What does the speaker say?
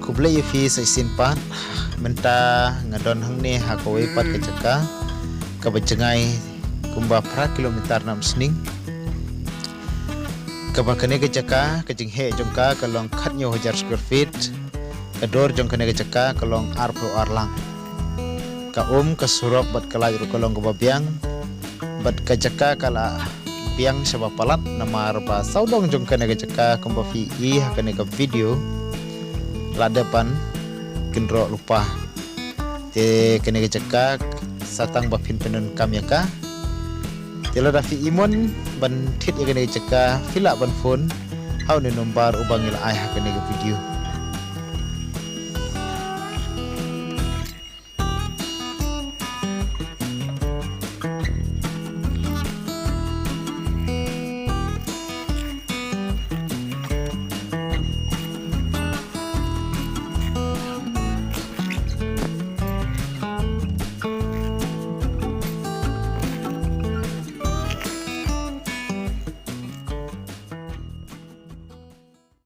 kuble fi sa isinpan menta ngadon hang ni hakawe pat ke Jaka ka bajengai kumba pra kilometer 6 sning ka bakane ke Jaka ke jinghe jongka kalong khatnyo 1000 square feet kador jongkane ke Jaka kalong arpo arlang ka ka surop bat kalaj ru kalong ka babiang bat ke Jaka kala biang sabab palat nama arba saudong jongkane ke Jaka kumba fi I hakane ka video la depan kendro lupa te kene ke Jaka satang bapin penun kamyaka tela dafi imon ban tit kene ke Jaka fila ban phone hau ne nombar ubangil ai hakane ke video